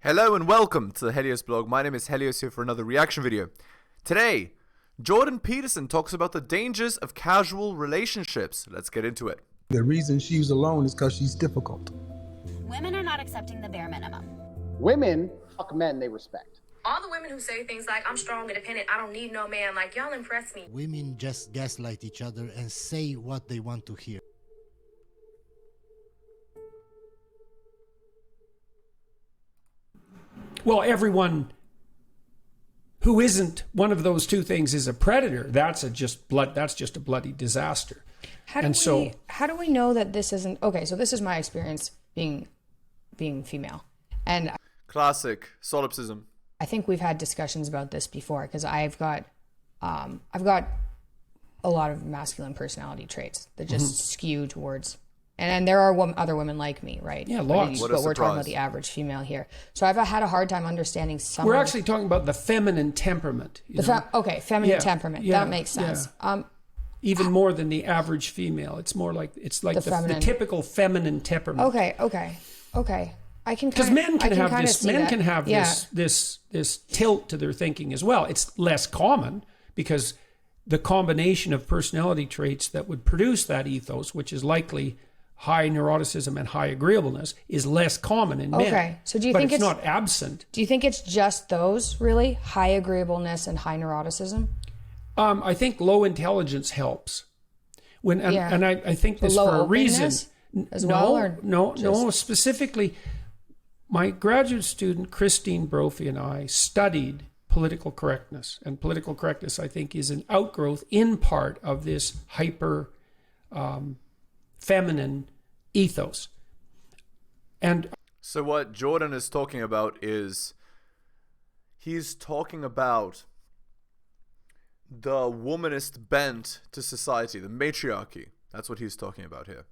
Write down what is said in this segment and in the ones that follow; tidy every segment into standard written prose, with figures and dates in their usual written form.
Hello and welcome to the Helios blog. My name is Helios here for another reaction video. Today, Jordan Peterson talks about the dangers of casual relationships. Let's get into it. The reason she's alone is because she's difficult. Women are not accepting the bare minimum. Women fuck men they respect. All the women who say things like, I'm strong, independent, I don't need no man, like, y'all impress me. Women just gaslight each other and say what they want to hear. Well, everyone who isn't one of those two things is a predator. That's just a bloody disaster. How do we know that this isn't okay? So this is my experience being female, and Classic solipsism. I think we've had discussions about this before because I've got a lot of masculine personality traits that just skew towards. And there are other women like me, right? Yeah, lots. But we're talking about the average female here. So I've had a hard time understanding some. We're actually talking about the feminine temperament. Feminine temperament. Yeah, that makes sense. Yeah. Even more than the average female. It's more like the typical feminine temperament. Okay. I can because men can have this. this tilt to their thinking as well. It's less common because the combination of personality traits that would produce that ethos, which is likely high neuroticism and high agreeableness, is less common in men. Okay, so do you think it's not absent? Do you think it's just those really, high agreeableness and high neuroticism? I think low intelligence helps. And I think this for a reason. As well, no. Specifically, my graduate student Christine Brophy and I studied political correctness, and political correctness, I think, is an outgrowth in part of this hyper feminine ethos. And so what Jordan is talking about is he's talking about the womanist bent to society, the matriarchy. That's what he's talking about here.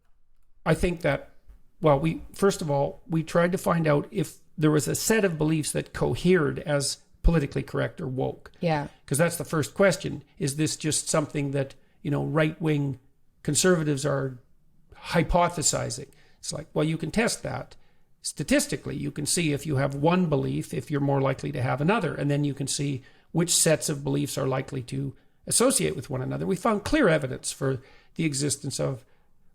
I think that, well, first of all, we tried to find out if there was a set of beliefs that cohered as politically correct or woke. Yeah. Because that's the first question. Is this just something that, right-wing conservatives are hypothesizing? It's like, well, you can test that. Statistically, you can see if you have one belief, if you're more likely to have another. And then you can see which sets of beliefs are likely to associate with one another. We found clear evidence for the existence of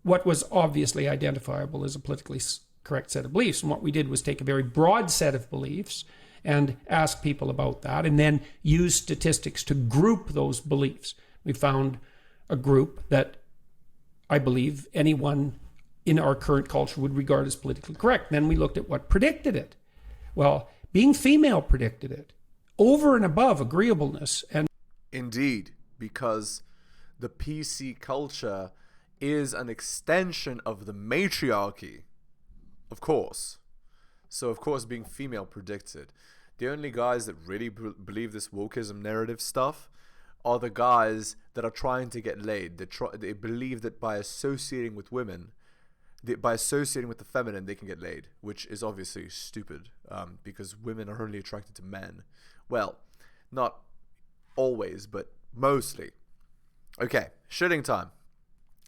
what was obviously identifiable as a politically correct set of beliefs. And what we did was take a very broad set of beliefs and ask people about that, and then use statistics to group those beliefs. We found a group that I believe anyone in our current culture would regard as politically correct. Then we looked at what predicted it. Well, being female predicted it, over and above agreeableness. And indeed, because the PC culture is an extension of the matriarchy, of course. So, of course, being female predicts it. The only guys that really believe this wokeism narrative stuff are the guys that are trying to get laid. They believe that by associating with women, by associating with the feminine, they can get laid, which is obviously stupid because women are only attracted to men. Well, not always, but mostly. Okay, shitting time.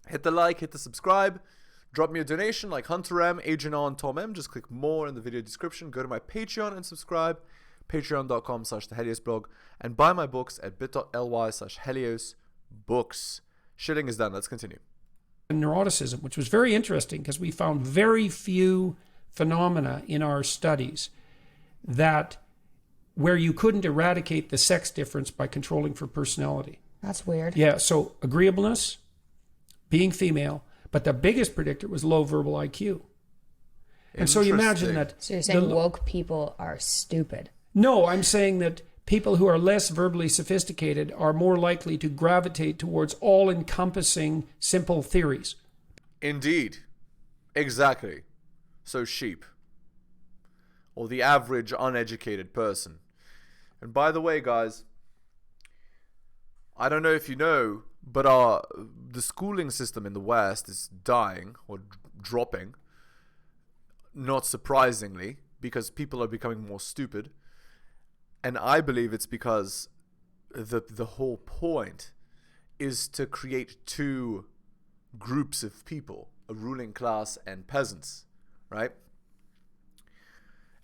Hit the like, hit the subscribe, drop me a donation like Hunter M, Adrian and Tom M. Just click more in the video description. Go to my Patreon and subscribe, patreon.com/theheliosblog, and buy my books at bit.ly/heliosbooks. Shitting is done. Let's continue. Neuroticism, which was very interesting because we found very few phenomena in our studies where you couldn't eradicate the sex difference by controlling for personality. That's weird. Yeah, so agreeableness, being female, but the biggest predictor was low verbal IQ. And so you imagine that... So you're saying woke people are stupid? No, I'm saying that people who are less verbally sophisticated are more likely to gravitate towards all-encompassing, simple theories. Indeed. Exactly. So sheep. Or the average uneducated person. And by the way, guys, I don't know if you know, but the schooling system in the West is dying or dropping. Not surprisingly, because people are becoming more stupid. And I believe it's because the whole point is to create two groups of people, a ruling class and peasants, right?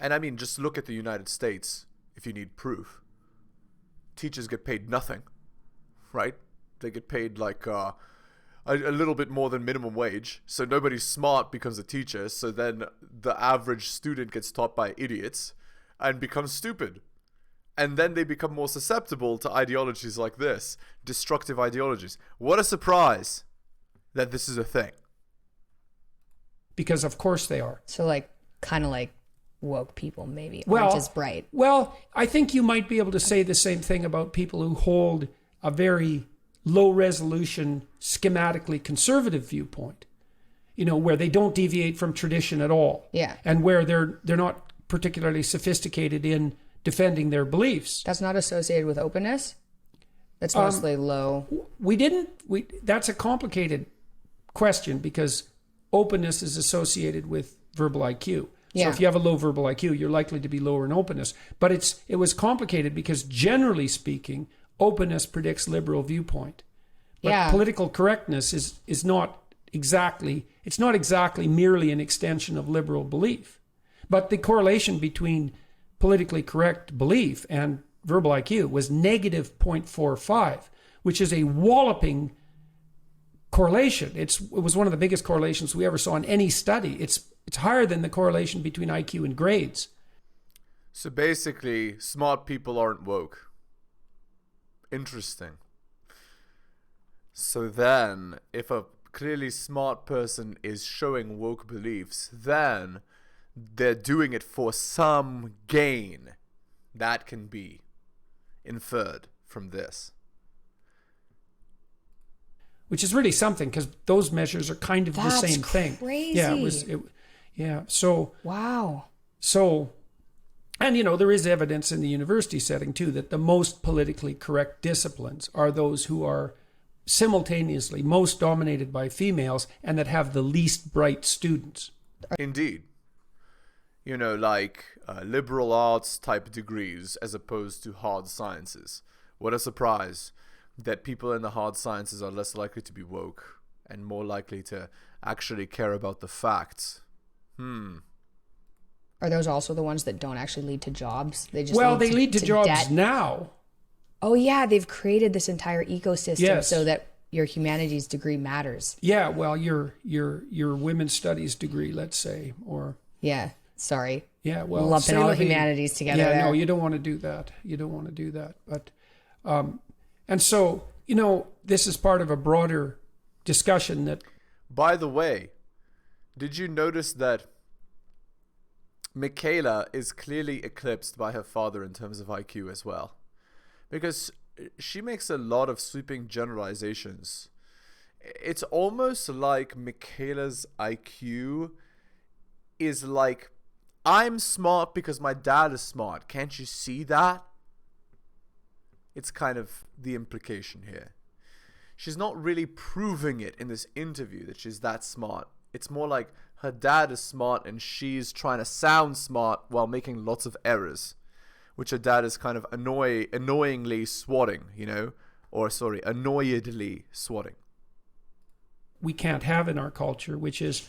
And I mean, just look at the United States if you need proof. Teachers get paid nothing, right? They get paid like a little bit more than minimum wage. So nobody smart becomes a teacher. So then the average student gets taught by idiots and becomes stupid. And then they become more susceptible to ideologies like this, destructive ideologies. What a surprise that this is a thing. Because of course they are. So like, kind of like woke people maybe Well, aren't as bright. Well, I think you might be able to say the same thing about people who hold a very low resolution, schematically conservative viewpoint, you know, where they don't deviate from tradition at all. Yeah. And where they're not particularly sophisticated in defending their beliefs. That's not associated with openness. That's mostly low. That's a complicated question because openness is associated with verbal IQ. So if you have a low verbal IQ, you're likely to be lower in openness. But it was complicated because generally speaking, openness predicts liberal viewpoint. But political correctness is not exactly merely an extension of liberal belief. But the correlation between politically correct belief and verbal IQ was negative 0.45, which is a walloping correlation. It was one of the biggest correlations we ever saw in any study. It's higher than the correlation between IQ and grades. So basically, smart people aren't woke. Interesting. So then, if a clearly smart person is showing woke beliefs, then they're doing it for some gain. That can be inferred from this. Which is really something because those measures are kind of the same thing. Crazy. Yeah. So wow. So, and you know, there is evidence in the university setting too that the most politically correct disciplines are those who are simultaneously most dominated by females and that have the least bright students. Indeed. You know, like liberal arts type degrees as opposed to hard sciences. What a surprise that people in the hard sciences are less likely to be woke and more likely to actually care about the facts. Are those also the ones that don't actually lead to jobs? They just they lead to jobs debt? now. Oh yeah, they've created this entire ecosystem Yes. so that your humanities degree matters. Yeah, well, your women's studies degree, let's say, or Yeah, sorry. yeah, well, Lumping all the say la vie. humanities together Yeah, there. no, you don't want to do that. You don't want to do that. But, and so, you know, this is part of a broader discussion that. By the way, did you notice that Mikhaila is clearly eclipsed by her father in terms of IQ as well? Because she makes a lot of sweeping generalizations. It's almost like Mikhaila's IQ is like, I'm smart because my dad is smart. Can't you see that? It's kind of the implication here. She's not really proving it in this interview that she's that smart. It's more like her dad is smart and she's trying to sound smart while making lots of errors, which her dad is kind of annoyingly swatting, you know, or sorry, annoyedly swatting. We can't have in our culture, which is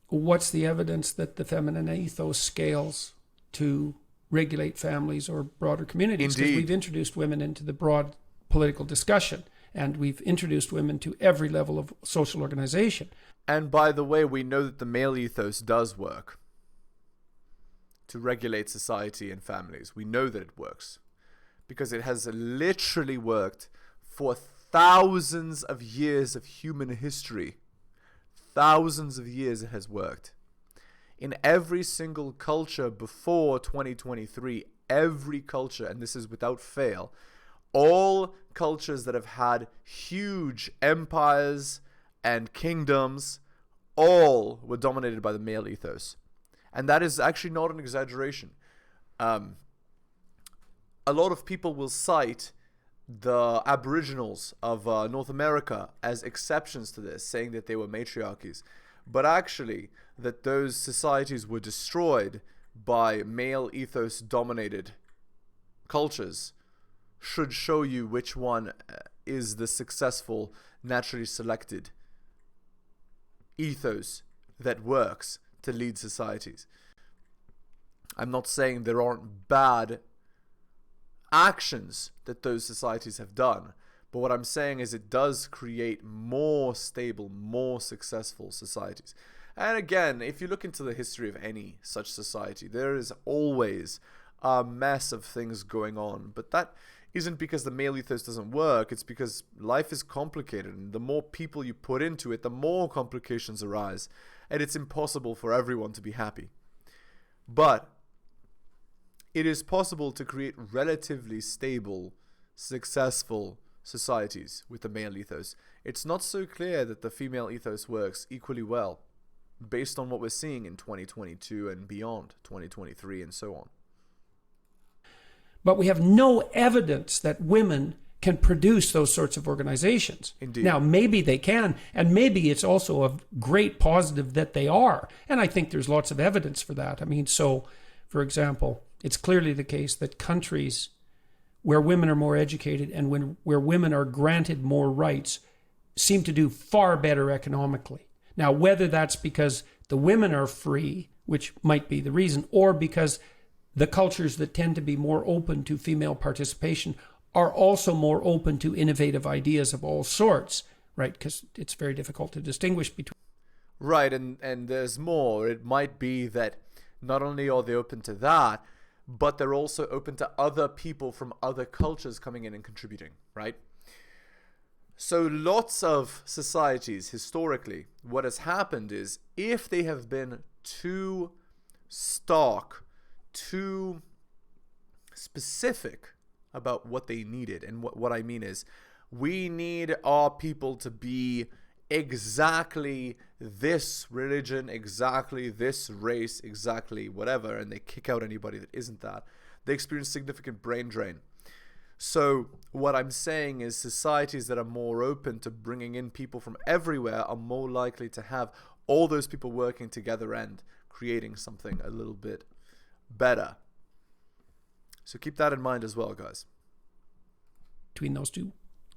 what's the evidence that the feminine ethos scales to regulate families or broader communities? Because Indeed. we've introduced women into the broad political discussion and we've introduced women to every level of social organization. And by the way, we know that the male ethos does work to regulate society and families. We know that it works because it has literally worked for thousands of years of human history. Thousands of years it has worked. In every single culture before 2023, every culture, and this is without fail, all cultures that have had huge empires and kingdoms, all were dominated by the male ethos. And that is actually not an exaggeration. A lot of people will cite the Aboriginals of North America as exceptions to this, saying that they were matriarchies. But actually, that those societies were destroyed by male ethos dominated cultures should show you which one is the successful, naturally selected ethos that works to lead societies. I'm not saying there aren't bad actions that those societies have done. But what I'm saying is it does create more stable, more successful societies. And again, if you look into the history of any such society, there is always a mess of things going on. But that isn't because the male ethos doesn't work. It's because life is complicated. And the more people you put into it, the more complications arise. And it's impossible for everyone to be happy. But it is possible to create relatively stable, successful societies with the male ethos. It's not so clear that the female ethos works equally well based on what we're seeing in 2022 and beyond, 2023 and so on. But we have no evidence that women can produce those sorts of organizations. Indeed. Now, maybe they can, and maybe it's also a great positive that they are. And I think there's lots of evidence for that. I mean, so, for example, it's clearly the case that countries where women are more educated and where women are granted more rights seem to do far better economically. Now, whether that's because the women are free, which might be the reason, or because the cultures that tend to be more open to female participation are also more open to innovative ideas of all sorts, right? Because it's very difficult to distinguish between. Right, and there's more. It might be that not only are they open to that, but they're also open to other people from other cultures coming in and contributing, right? So lots of societies, historically, what has happened is if they have been too stark, too specific about what they needed, and what I mean is we need our people to be exactly this religion, exactly this race, exactly whatever, and they kick out anybody that isn't that, they experience significant brain drain. So what I'm saying is societies that are more open to bringing in people from everywhere are more likely to have all those people working together and creating something a little bit better. So keep that in mind as well, guys. Between those two,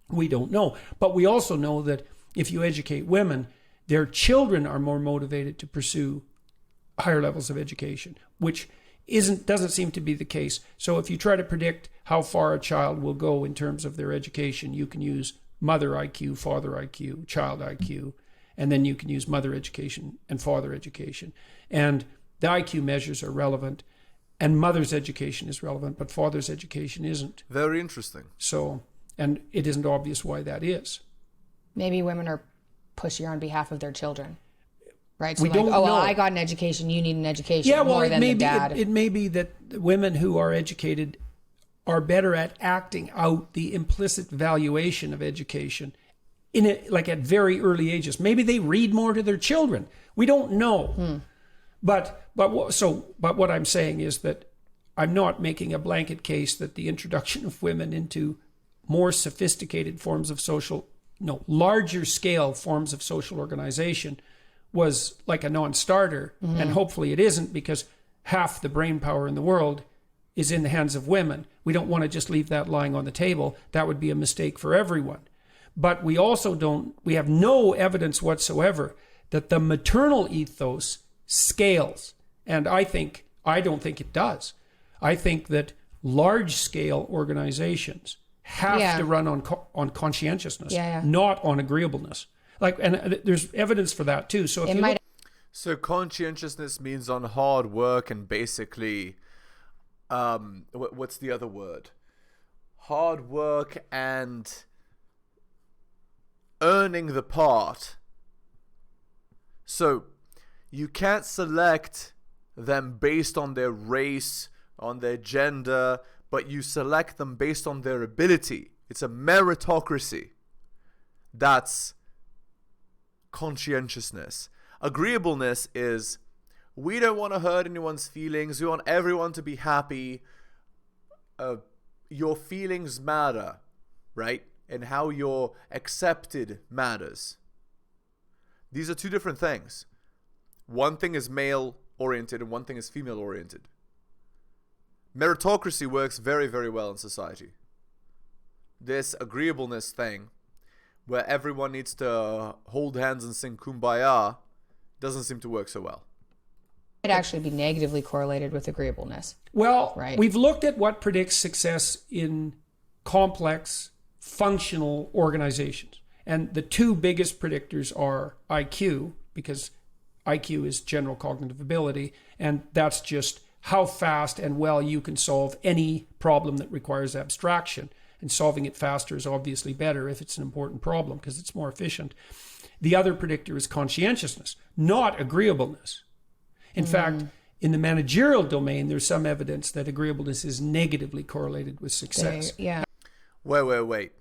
we don't know. But we also know that if you educate women, their children are more motivated to pursue higher levels of education, which doesn't seem to be the case. So if you try to predict how far a child will go in terms of their education, you can use mother IQ, father IQ, child IQ, and then you can use mother education and father education. And the IQ measures are relevant, and mother's education is relevant, but father's education isn't. Very interesting. So, and it isn't obvious why that is. Maybe women are pushier on behalf of their children, right? So We like, don't oh, well, know. I got an education, you need an education Yeah, well, more than the dad. It may be that women who are educated are better at acting out the implicit valuation of education like at very early ages. Maybe they read more to their children. We don't know. But what I'm saying is that I'm not making a blanket case that the introduction of women into more sophisticated forms of larger scale forms of social organization was like a non-starter. And hopefully it isn't, because half the brain power in the world is in the hands of women. We don't want to just leave that lying on the table. That would be a mistake for everyone. But we have no evidence whatsoever that the maternal ethos scales. And I don't think it does. I think that large scale organizations have to run on conscientiousness, not on agreeableness. And there's evidence for that too. So if you look, so conscientiousness means on hard work and basically, what's the other word? Hard work and earning the part. So you can't select them based on their race, on their gender, but you select them based on their ability. It's a meritocracy. That's conscientiousness. Agreeableness is, we don't want to hurt anyone's feelings. We want everyone to be happy. Your feelings matter, right? And how you're accepted matters. These are two different things. One thing is male oriented and one thing is female oriented. Meritocracy works very, very well in society. This agreeableness thing, where everyone needs to hold hands and sing Kumbaya, doesn't seem to work so well. actually be negatively correlated with agreeableness. Well, Right. we've looked at what predicts success in complex, functional organizations. And the two biggest predictors are IQ, because IQ is general cognitive ability, and that's just how fast and well you can solve any problem that requires abstraction. And solving it faster is obviously better if it's an important problem because it's more efficient. The other predictor is conscientiousness, not agreeableness. In fact, in the managerial domain, there's some evidence that agreeableness is negatively correlated with success. Yeah. Wait.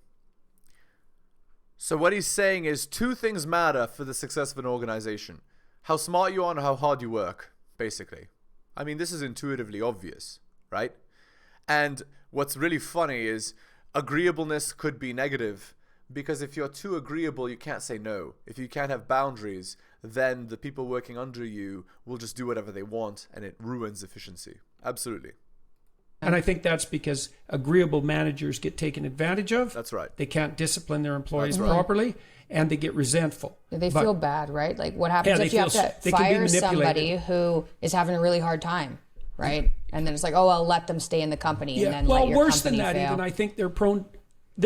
So what he's saying is two things matter for the success of an organization. How smart you are and how hard you work, basically. I mean, this is intuitively obvious, right? And what's really funny is agreeableness could be negative because if you're too agreeable, you can't say no. If you can't have boundaries, then the people working under you will just do whatever they want and it ruins efficiency. Absolutely. And I think that's because agreeable managers get taken advantage of. That's right. They can't discipline their employees properly, and they get resentful. They feel bad, right? Like what happens Yeah, if you have they to can be fire somebody manipulated. who is having a really hard time, right? And then it's like, oh, I'll let them stay in the company and then well, let your worse company than that, fail. even I think they're prone.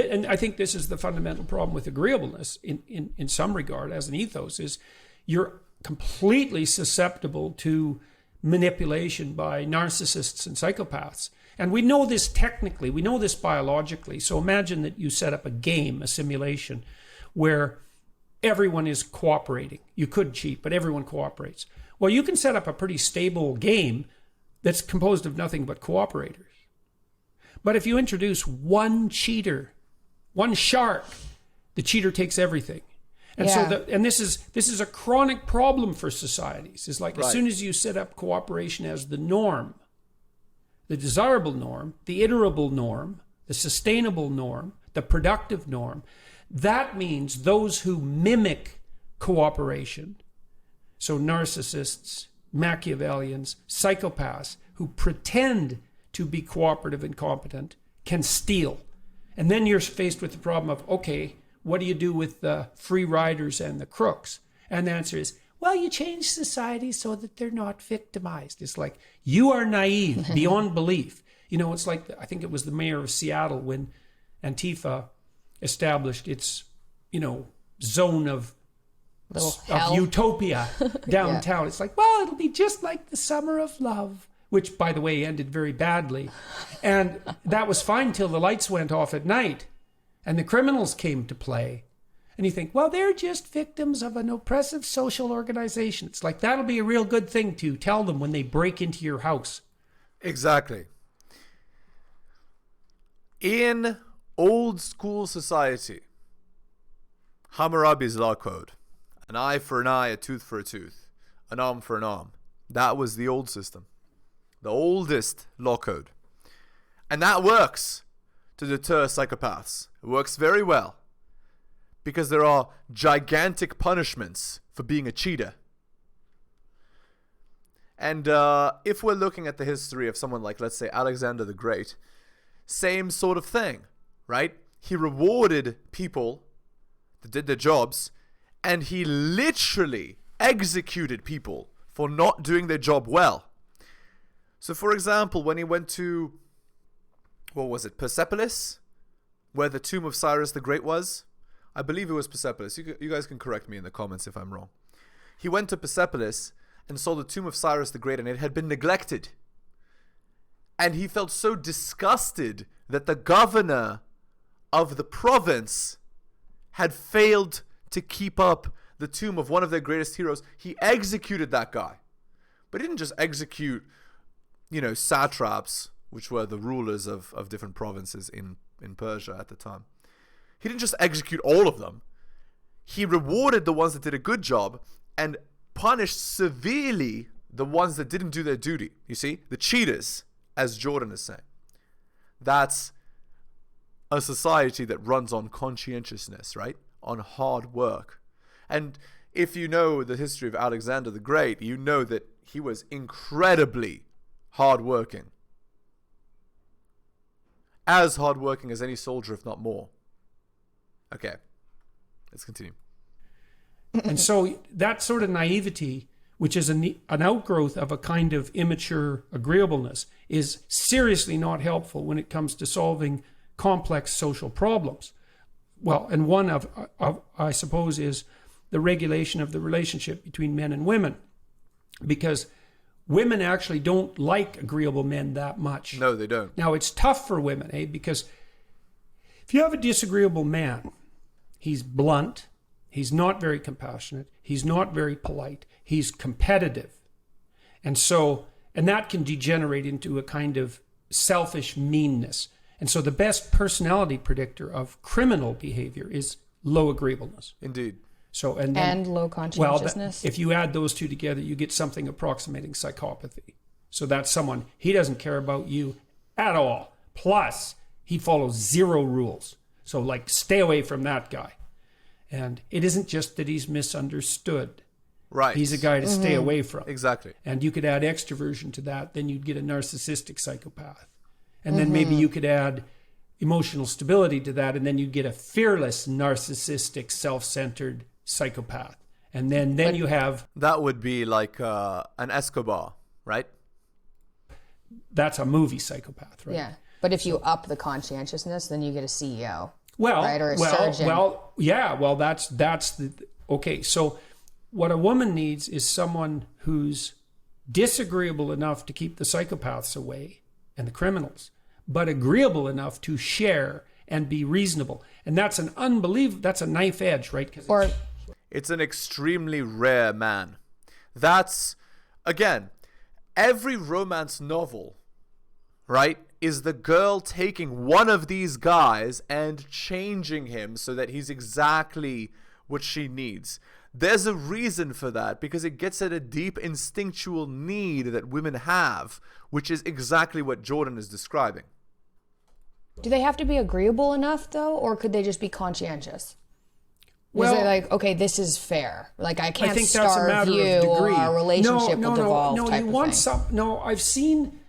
And I think this is the fundamental problem with agreeableness in some regard as an ethos is you're completely susceptible to manipulation by narcissists and psychopaths. And we know this technically, we know this biologically. So imagine that you set up a game, a simulation, where everyone is cooperating. You could cheat, but everyone cooperates. Well, you can set up a pretty stable game that's composed of nothing but cooperators. But if you introduce one cheater, one shark, the cheater takes everything. And so this is a chronic problem for societies. It's like as soon as you set up cooperation as the norm, the desirable norm, the iterable norm, the sustainable norm, the productive norm, that means those who mimic cooperation, so narcissists, Machiavellians, psychopaths who pretend to be cooperative and competent, can steal. And then you're faced with the problem of, okay, what do you do with the free riders and the crooks? And the answer is, well, you change society so that they're not victimized. It's like, you are naive beyond belief. You know, it's like, I think it was the mayor of Seattle when Antifa established its, zone of utopia downtown. It's like, well, it'll be just like the summer of love, which, by the way, ended very badly. And that was fine till the lights went off at night and the criminals came to play. And you think, well, they're just victims of an oppressive social organization. It's like, that'll be a real good thing to tell them when they break into your house. Exactly. In old school society, Hammurabi's law code, an eye for an eye, a tooth for a tooth, an arm for an arm. That was the old system, the oldest law code. And that works to deter psychopaths. It works very well because there are gigantic punishments for being a cheater. And if we're looking at the history of someone like, let's say, Alexander the Great, same sort of thing, right? He rewarded people that did their jobs, and he literally executed people for not doing their job well. So, for example, when he went to, Persepolis, where the tomb of Cyrus the Great was? I believe it was Persepolis. You guys can correct me in the comments if I'm wrong. He went to Persepolis and saw the tomb of Cyrus the Great, and it had been neglected. And he felt so disgusted that the governor of the province had failed to keep up the tomb of one of their greatest heroes. He executed that guy. But he didn't just execute, satraps, which were the rulers of different provinces in Persia at the time. He didn't just execute all of them. He rewarded the ones that did a good job and punished severely the ones that didn't do their duty. You see? The cheaters, as Jordan is saying. That's a society that runs on conscientiousness, right? On hard work. And if you know the history of Alexander the Great, you know that he was incredibly hardworking. As hardworking as any soldier, if not more. Okay, let's continue. And so that sort of naivety which is an outgrowth of a kind of immature agreeableness, is seriously not helpful when it comes to solving complex social problems. Well, and one of I suppose, is the regulation of the relationship between men and women, because women actually don't like agreeable men that much. No, they don't. Now, it's tough for women, because if you have a disagreeable man, he's blunt, he's not very compassionate, he's not very polite, he's competitive. And that can degenerate into a kind of selfish meanness. And so the best personality predictor of criminal behavior is low agreeableness. Indeed. So and low conscientiousness. Well, if you add those two together, you get something approximating psychopathy. So that's someone, he doesn't care about you at all. Plus, he follows zero rules. So like, stay away from that guy. And it isn't just that he's misunderstood. Right. He's a guy to stay away from. Exactly. And you could add extroversion to that, then you'd get a narcissistic psychopath. And then maybe you could add emotional stability to that, and then you'd get a fearless, narcissistic, self-centered psychopath. And then you have... That would be like an Escobar, right? That's a movie psychopath, right? Yeah. But if you up the conscientiousness, then you get a CEO. Well, right? Or a surgeon. That's the... Okay, so what a woman needs is someone who's disagreeable enough to keep the psychopaths away and the criminals, but agreeable enough to share and be reasonable. And that's that's a knife edge, right? It's an extremely rare man. That's, again, every romance novel, right, is the girl taking one of these guys and changing him so that he's exactly what she needs. There's a reason for that, because it gets at a deep instinctual need that women have, which is exactly what Jordan is describing. Do they have to be agreeable enough, though, or could they just be conscientious? Well, is it like, okay, this is fair. Like, I can't think that's a starve matter you, of degree. or our relationship will devolve. No, type you of want thing. I've seen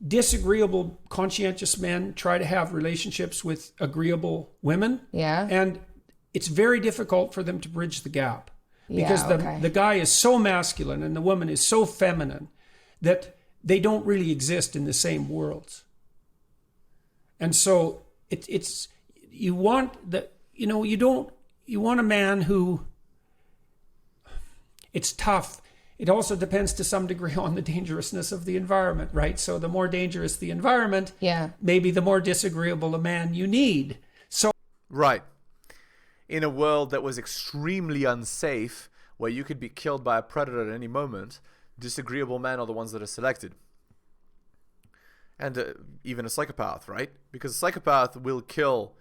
disagreeable, conscientious men try to have relationships with agreeable women. Yeah. And it's very difficult for them to bridge the gap, because okay. the guy is so masculine and the woman is so feminine that they don't really exist in the same worlds. And so you want a man who, it's tough. It also depends to some degree on the dangerousness of the environment, right? So the more dangerous the environment, maybe the more disagreeable a man you need. So right. In a world that was extremely unsafe, where you could be killed by a predator at any moment, disagreeable men are the ones that are selected. And even a psychopath, right? Because a psychopath will kill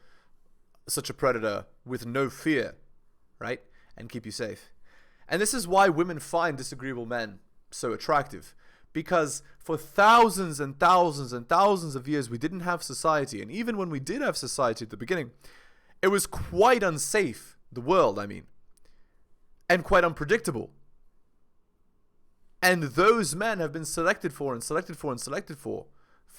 such a predator with no fear, right? And keep you safe. And this is why women find disagreeable men so attractive. Because for thousands and thousands and thousands of years, we didn't have society. And even when we did have society at the beginning, it was quite unsafe, the world, I mean, and quite unpredictable. And those men have been selected for and selected for and selected for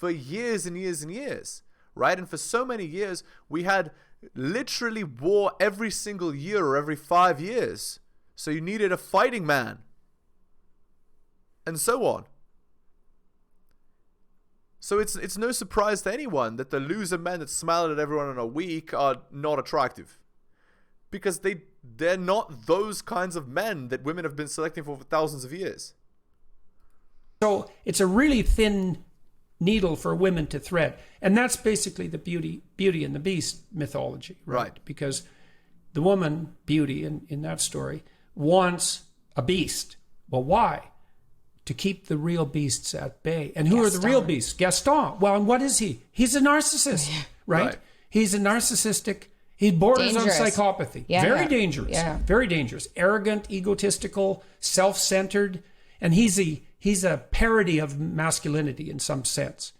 years and years and years, right? And for so many years, we had literally war every single year or every 5 years. So you needed a fighting man, and so on. So it's no surprise to anyone that the loser men that smile at everyone in a week are not attractive. Because they're not those kinds of men that women have been selecting for thousands of years. So it's a really thin needle for women to thread. And that's basically the Beauty and the Beast mythology, right? Because the woman, Beauty, in that story, wants a beast. Well, why? To keep the real beasts at bay. And who are the real beasts? Gaston. Well, and what is he? He's a narcissist, right? He's a narcissistic, he borders on psychopathy. Very dangerous. Yeah. Very dangerous. Arrogant, egotistical, self-centered. And he's a parody of masculinity in some sense.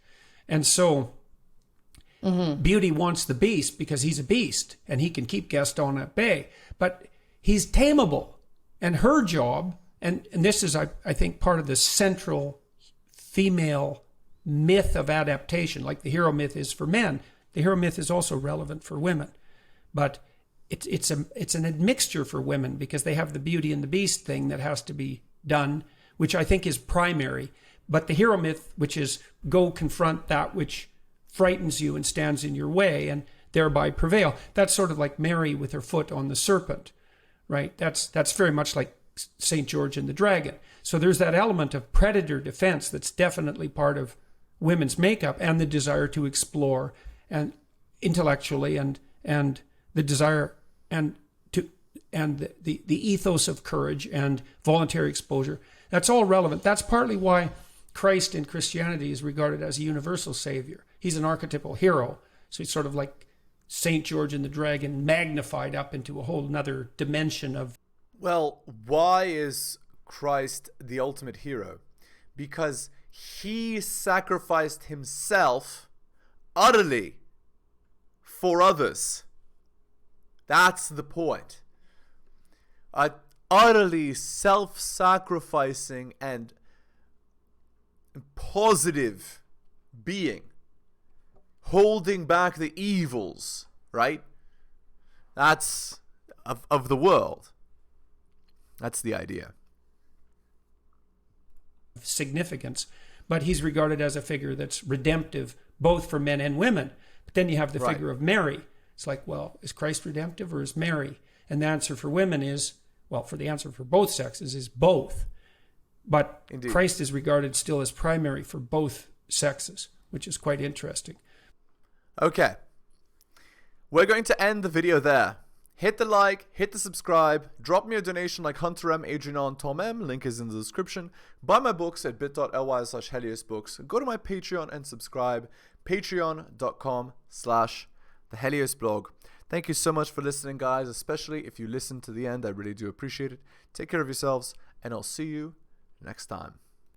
And so Beauty wants the beast because he's a beast and he can keep Gaston at bay. But he's tameable. And her job, and this is, I think, part of the central female myth of adaptation, like the hero myth is for men. The hero myth is also relevant for women. But it's an admixture for women because they have the Beauty and the Beast thing that has to be done, which I think is primary. But the hero myth, which is go confront that which frightens you and stands in your way and thereby prevail. That's sort of like Mary with her foot on the serpent, right? That's very much like St. George and the Dragon. So there's that element of predator defense that's definitely part of women's makeup, and the desire to explore and intellectually and the desire and the ethos of courage and voluntary exposure. That's all relevant. That's partly why Christ in Christianity is regarded as a universal savior. He's an archetypal hero. So he's sort of like St. George and the Dragon magnified up into a whole nother dimension of... Well, why is Christ the ultimate hero? Because he sacrificed himself utterly for others. That's the point. A utterly self-sacrificing and positive being, holding back the evils, right? That's of the world. That's the idea. Significance, but he's regarded as a figure that's redemptive both for men and women. But then you have the figure of Mary. It's like, well, is Christ redemptive or is Mary? And the answer for women is, well, for the answer for both sexes is both. But indeed, Christ is regarded still as primary for both sexes, which is quite interesting. Okay. We're going to end the video there. Hit the like, hit the subscribe, drop me a donation like Hunter M, Adrian, Tom M, link is in the description. Buy my books at bit.ly/heliosbooks. Go to my Patreon and subscribe, patreon.com/theheliosblog. Thank you so much for listening, guys, especially if you listen to the end. I really do appreciate it. Take care of yourselves, and I'll see you next time.